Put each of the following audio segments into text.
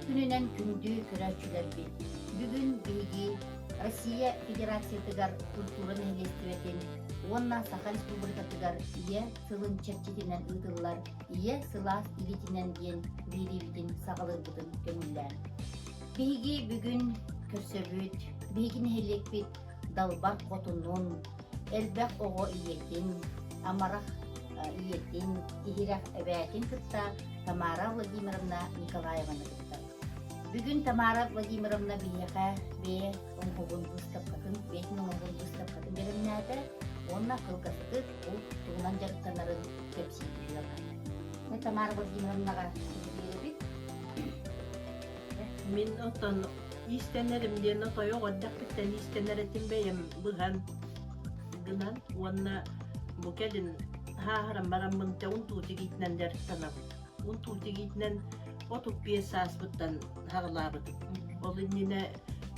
күнүнен күндүү көрәчүлер бит. Бүгүн биги Россия Федерациятыгар культураны элестибетин, онна Саха Республикатыгар ие сылын чепчетинен ыдыллар, ие сылас илитинен диен бирибитин сагалырбытын көңүлләр. Биги бүгүн көрсөбүт, бигин хелекбит далбак котунун, элбек ого иетин, амарах иетин, ихирах эбәтин кытта Тамара Владимировна Николаевна кытта. Бүгүн Тамара Владимировна бияка бе оңгогун бустапкатын, бетин оңгогун бустапкатын беремнәдә, онна кылгасты ул туган жарыктанарын кепси биргән. Тамара Владимировнага биребит. Min otan istenerim diye nota yok, oddak bitten isteneretim beyim buhan gınan, wanna bu kedin haharam baramın te untuğu gitnen jarıktanam. Untuğu gitnen otup piyasas buttan hağlabıdım. Olinine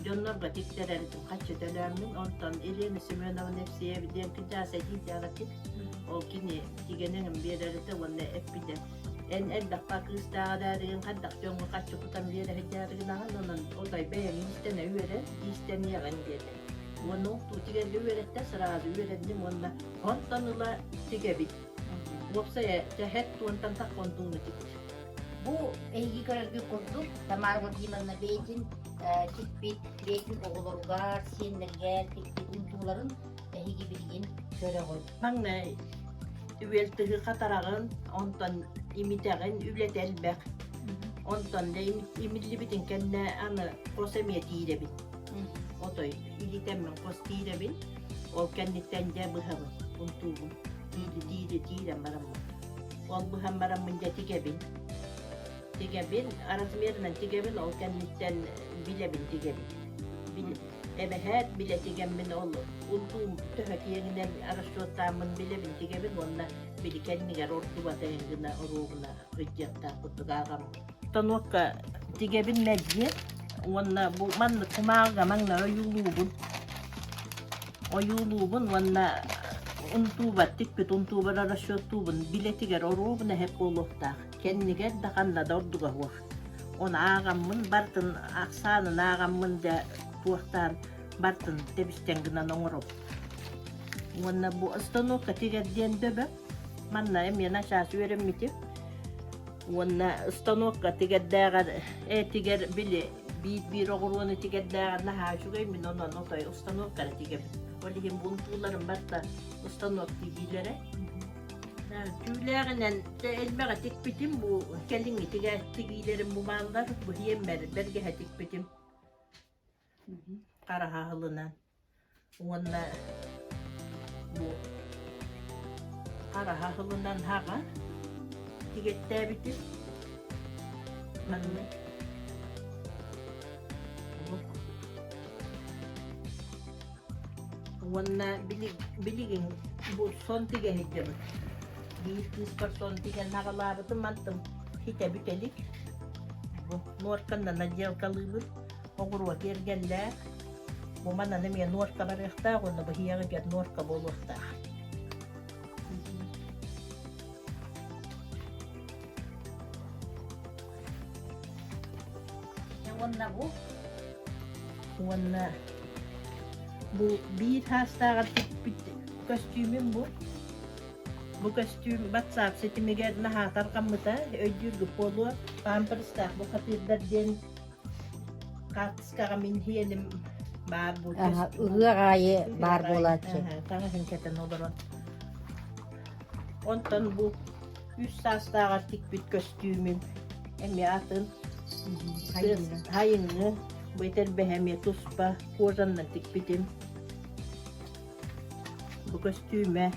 Jonlarga tiktereridim kaçı dönemin ondan Elena Semyonov'un hepsiye bir diyen kıcası edildi. O kini digenenin bir yerde de wanna epide. En dakika kıstağlarının kadar jongu kaçı kutan bir yere hediyelerine onun olay beyan istene üyere isteniye gandiydi. Onu tuğtigelli üyerette sırada üyerendim onunla ontanıla tigebit. Vopsaya tehet tuğuntan tak kontuğunu tikti. Bu eğgi körergi kurduk, Tamara Vladimirovna beytin tikbit, beytin oğulurgar, senlerger, tikbit untuğların eğgi bilgin köre koy. Bana üyeltiği katarağın ondan imiteğin ület elbek. Ondan da imilli bitin kendine anı kosemiyet iyide bit. Otoy ilitemmen kos iyide bit. O kenditten de bıhamın untuğun. Iyide baramın. O bıham baramın da tigebin. Tigebin arasım yerinden tigebin o kenditten bilebin tigebin. Evet bile tigemin olur. Untuğum tühek yeniden araştırtamın bilebin tigebin onunla bili kendine ortu batayıngına oruğuna hıccatta kutukağam. Tanokka tigebin medye onunla bu manlı kumağa manlı oyuluğun onunla untuğbat tikbit untuğbat araştırtuğun bile tiger oruğuna hep olukta. Kendine de kanla da orduğa var. Onu ağamın bartın aksanın ağamın da buhtan bartın tebistengina nongorop. Wanna bu astanokka tiger diyen döbe manna emyana şaşı veremiti. Wanna astanokka tiger dağar tiger bili bir oğurunu tiger dağar naha şugay min ondan otay astanokka tiger. Olihim buntuların barta astanok tibilere. Tüylerinden de elbere tikbitim bu kendini tigilerin bu mallar bu hiyemler bergehe tikbitim. Kara hahılınan. Onunla bu kara hahılından hağa tigetler bitir. Manlı. Onunla biligin bu son tige hicabı. Biz person tige nağalarıdı mantım hite bütelik. Bu norkandan acel kalıbır. Oğurwa gergeller. Bu mana nemiye norka barıqta, onu bu hiyağı gel norka boluqta. Onna bu? Onna bu bir hastağa tikbit kostümüm bu. Bu kostüm batsap setimi geldi hatar kamıta ödürgü polu pampers'ta bu kapirder den katskamin hiyelim bar bu. Ihıgayı bar bolatçı. Tanışın keten olur. Ondan bu üst hastağa tikbit kostümüm emi atın. Hayını bu yeter behemiye tuspa kurzanla tikbitim. Bu kostüme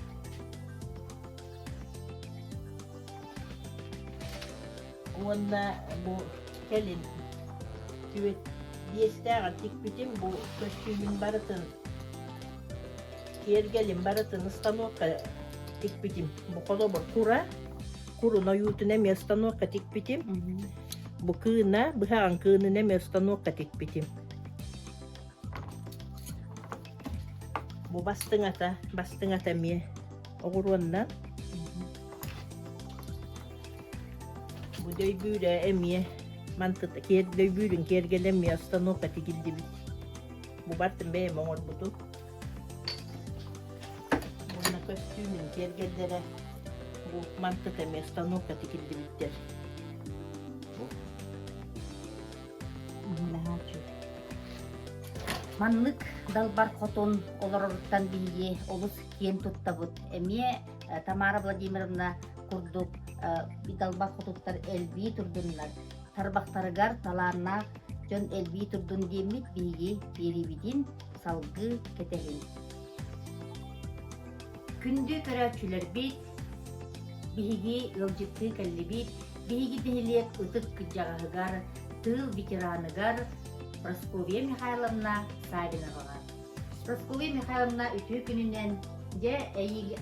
onunla bu gelin evet diyestağın tikbitim bu kostümün baratın gelin baratın stanokka tikbitim bu kolobur kuruna yutunem ya stanokka tikbitim bu kığına bıhağın kığını nem ya stanokka tikbitim bu bastın ata miye oğurundan bu döy büyüre emiye Mantıklı kerle büyürün kergelemiyor stanokka tikildi bit. Bu bartın beyim oğul budu. Buna kostümün kergellere bu mantıklı mı stanokka tikildi bitler. Manlık dalbar koton olororuttan bilgi olus kien tuttabut. Emie Tamara Vladimirovna kurduk bir dalbar kotutlar elbi turdunlar. Tarbaktarıgar talarna jön elbi turdun demit bilgi beribidin salgı ketehin. Kündü köröçüler bit bihigi yolcuktu kallibit bihigi dehiliyek ıtık kıcağıgar tığ bitiranıgar Praskovya Mikhailovna Savinova. Praskovya Mikhailovna ütü gününden de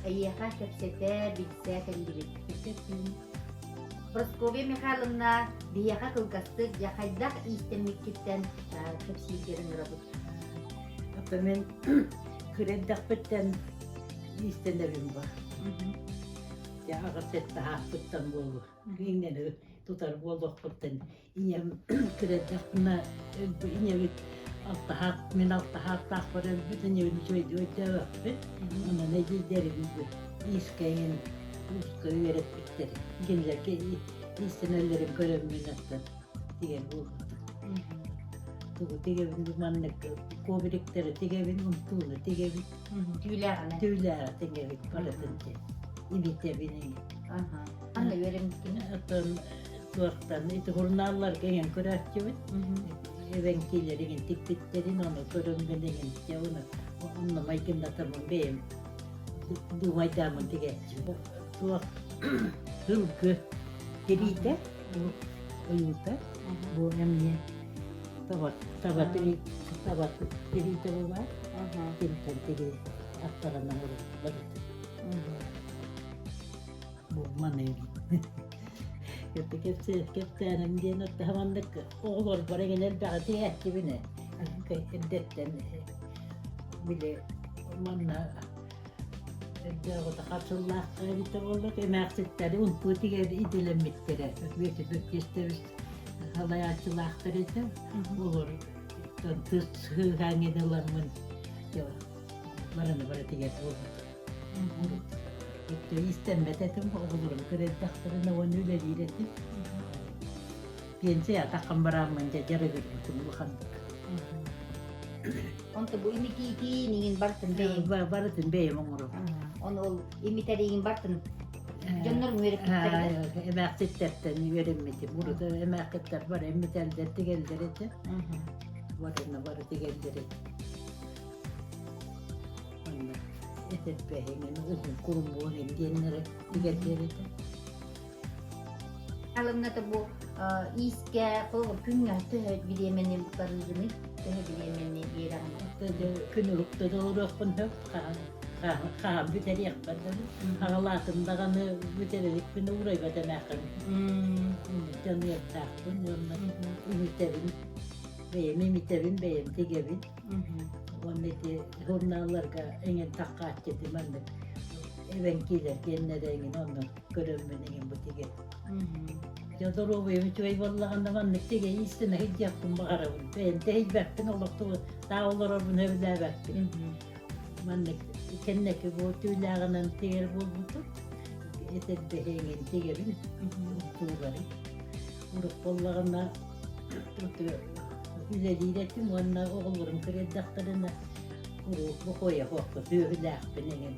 ayıha kepsete bilse kallibit. Praskovya Mikhailovna biyaha kılgastık yakaydak istemlikten kepsigerin rabut. Hatta ben kreddak bitten istenerim var. Ya ağırset daha bitten bolu. Günden tutar boluk bitten. İnyem kreddak buna inyem altta hak men altta hak tak var bütün yönü şöyle öte vakti. Ona ne derim bu iskeyin usta öğrettikleri. Gençler ki istenelerin görevminattan diye bu. Tegevin dumanlık kovirikteri tegevin untuğunu tegevin tüyler tegevin paratınca imitebinin. Anne verimkin. Atan tuaktan itu hurnallar gelen kırakçıvın. Evenkilerin tiktiklerin onu körümbenin onu onunla maykin atamın beyim dumaydamın tegevci. Tuak hılgı geride bu oyunda bu emniye tabat geride bu var. Kimten tegi aktarana olur. Bu manevi. Yapı keptenim diye not havandık oğul para genel dağıtı etibine. Eddetten bile manna da katıllar kayıt olduk emeksitleri unuttu diye idilemittere. Böyle gösteriş halayatçılar ise olur. Tız hangedilermin ya varana bara diye oldu. İşte istenmedetim oğlum kredaklarına onu öyle diyetim. Piense ya takkan beramanja jara gitu bukan. Onto bu imiti ningin bartın beyim. Baratın beyim onu. Onu imiteri ningin bartın. Jönler müerek kitleri. Emeksitlerden verilmedi. Burada emekler var, emitelder tegelleri. Varına var tegelleri. Etet behinin uzun kurumbuğun indiyenlere tegelleri. Alımna da bu iske kolu künga tühöt bilemenin karıldığını tühöt bilemenin yeranı. Künürükte doğru okun hep kaham büteri yakmadım. Ağalatında kanı büterelik beni uğray badan akın. Canı yaktağın imiterim. Imiterim beyim tegevin. Ondaki hurnallarga engin takkat dedim anne. Evenkiler kendine de engin onu görünmenin bu tege. Ya da robayı çoğu vallahi anlamanlık tege istene hiç yaptım bakarım. Ben de hiç baktın oluktu daha olur bunu evde baktım. Manlık kendine bu tüylerinin teger buldu. Etet behengin tegerin tuğları. Uruk bollağına tuttu. Üzeriyle onunla oğullarım kredaklarına kuru bu koya koktu tüyler benim.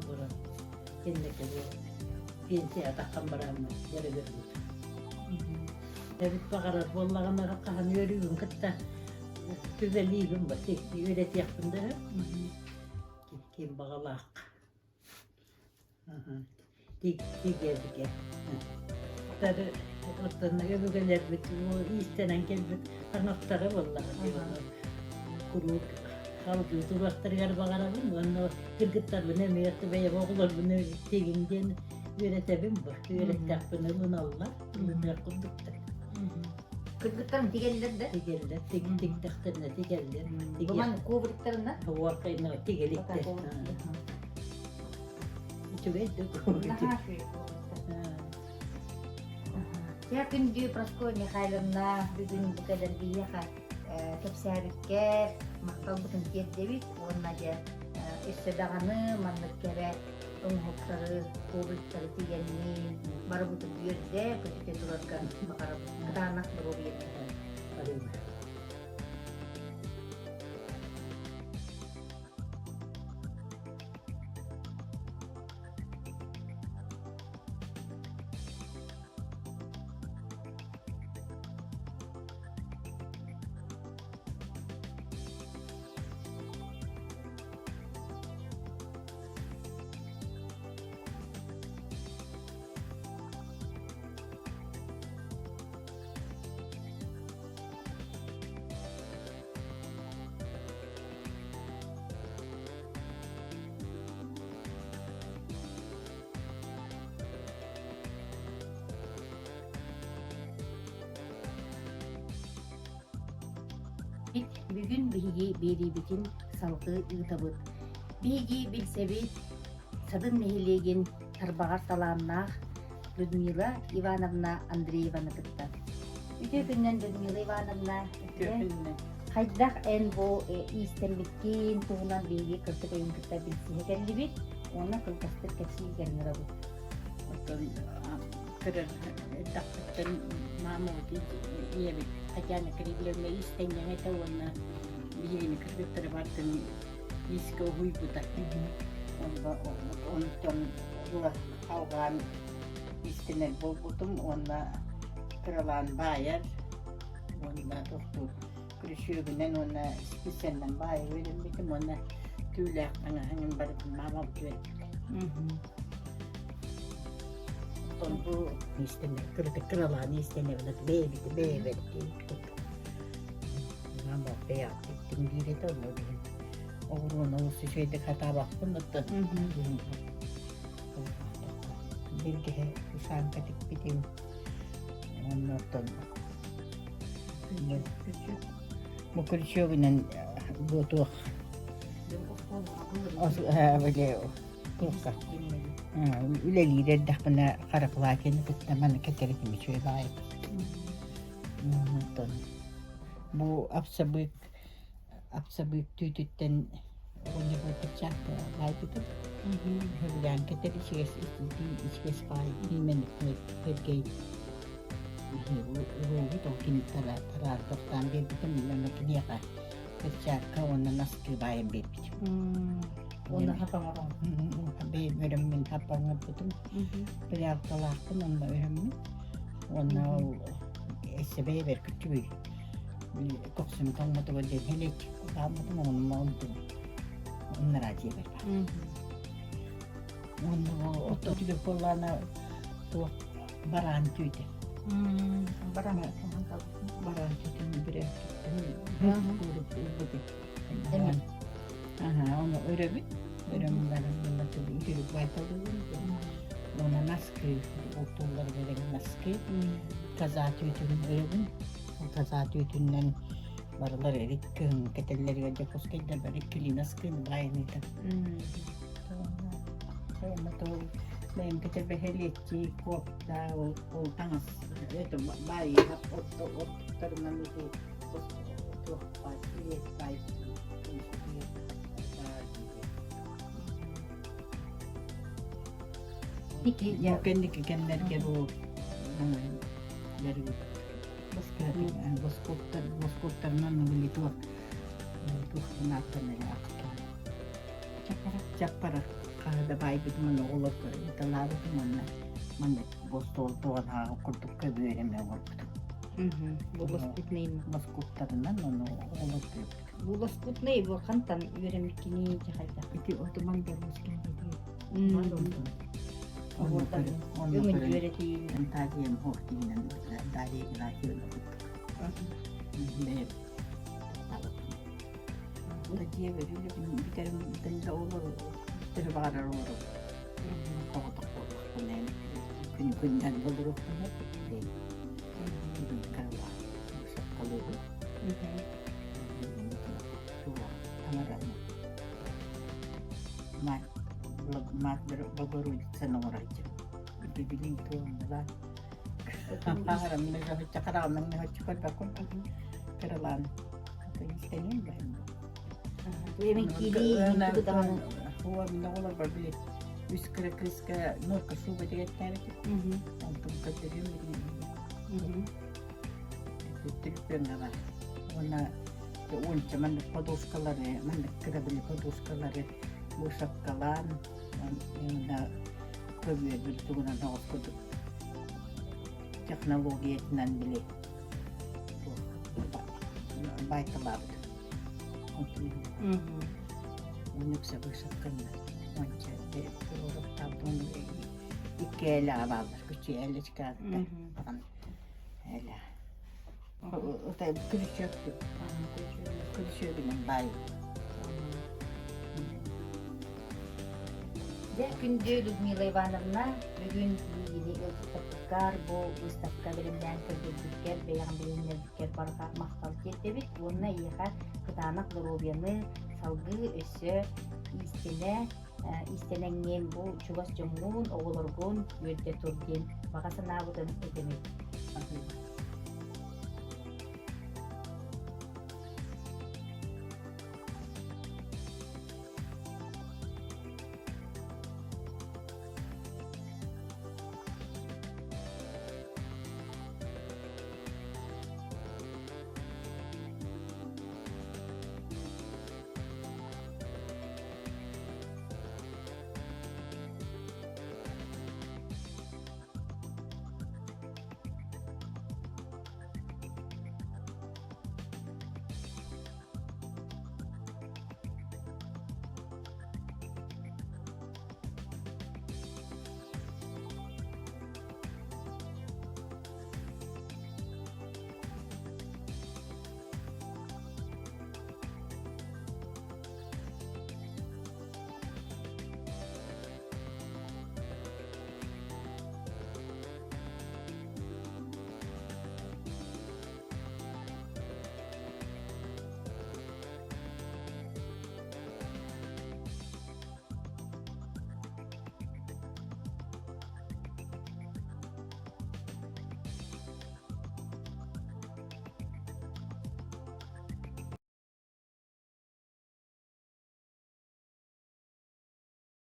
Burada kendine bu piense atakkan baramı yarı verdi. Evet bakarar bollağına kahan yürüyün kıtta güzelliğim var. Öğret yaptım da. Kim bağalak. Dik geldik. Tadı ortadan öbürgeler bütün o istenen gelbet anahtarı vallahi. Kuru kaldı durakları yer bakarabın onu kırgıtlar bu ne mi yattı veya oğullar bunu teginden öğretebim bu. Öğretecek bunu bunu Allah. Bunu kurduk da. Kırgıtların tigeller de. Tigeller, tik taktarına tigeller. Buman kuvruklarında. Vakayna tigelikte. Çok ettik. Ya күндү Прасковья Михайловна бүгүн бу кадar бияка кепсәриккә мактал бутын кирдебит, онна да өссө даганы маннык кере оңоктары, кобылттары тигенни бары бутын бүйөрдө көтүтө турарган макарап кытанак буруу бийет. Бүгүн биһиги берибитин салгы ыытабыт. Биһиги билсебит садын нехилеген тарбагар салааннаах Людмила Ивановна Андреевна кытта. Үтө күннен Людмила Ивановна хайдах эн бу истембиккин туунан биһиги кыртык өйүн кытта билсиһекеллибит, оны кылгастыр кепсиигернерабыт. Kırır, dakikten mamudi yiyebit. Acana kırıglarına istengen ete ona birini kırıkları vartın iske huy buta. Ondan ruh kavgan istenir bol butum ona kırılan bayar. Onda doktor kırışıyor günden ona ispissenden bayar verin bitim ona tüylekten hanım barıp mama butuyor. Bu isteme, kırık kıralan isteme, beğendi. Ama beyaz ettim diye de olmadı. Oğlum olsa şeyde hata baktım da. Bir de sempatik bitim. Onlardan. Bu kırışıyor günden bu tuğ. Böyle tuğka. Üleliyle dağına karaklarken kıtlamanı keterekimi şöyle layık. Bu apsa büyük tüytütten onu bu bıçak layıktır. Hırlayan keteri içkes fayı bilmenik pergey. Ruhi tokin tarar doktan bir bitim bilmemek niye kay. Bıçak kavana nasıl bayan bir bitim. Onda hapamadan. Benim öğrenmin hapağını buldum. Bir haftalarken onunla öğrenmin. Ona o esebeye ver küçük bir koksum tanımadı o değil. Hele kalmadım onunla oldum. Onlar acıya ver. Onu o tüylü kollarına baran tüydü. Baran tüydü bir ev tuttum. Onu öğrenmin. Öğrenmenlerin tabii yürüyüp baytalıydı. Ona maske, okulları veren maske. Kaza tüytünün öğrenmin. O kaza tüytünden varılar erikkın, ketelleri ve cekoskayla berikkili naskın bayanıydı. Sonra da benim ketel beheliyetçi, kopta, o tangas, bayi, otlarından bir bayi. Mungkin dikikenler bu dari boskutternan nabili tuh kenapa nih Capara kada bayi itu mana olah ke itu lalu tuh mana bostol tuh ada kurtuk ke beri memang boskutternan mana olah ke Буласкут не бу кантан үйренмеккени жахайда. itu teman teruskin Өмүн жүйөрөтүн. Tadi hokinan dari lahir ne Tadi böyle bir kere de olur terbarar olur kokutuk bunu günden buluruk bunu karla kalıyor tamaran mat baru senang raja dibiling tuh adalah Haram ne hoşça karamın ne hoşça bakın. Karalan. İsteniyor ben. Emin kili itu da Huwa min ola barbi. Üskre kriska nokka suba diyetten ki. Ontum kaçırıyor mu? Tilpengara. Ona unca man padoskaları, man krabili padoskaları bu şapkalan. Ona köbüye bir tuğuna nokkudu. Teknolojisinden bile. Baytalardı. Unuksa bu şapkanlar. Onca bir olarak tabun iki ele alırlar. Küçüğü ele çıkardı. Hele. O da kılıç yoktu. Kılıç yoktu bayı. Күнде Людмила Ивановна бүгін yeni ылтыктар бұл выставка білімден көргендіктер, бейған білімдендіктер барға мақтал кетті. Онына еға кытанық здоровьяны салғы өсі истененген бұл чугас жоңуын, оғылырғын өйді тұрген бағасын абыдың өтемек.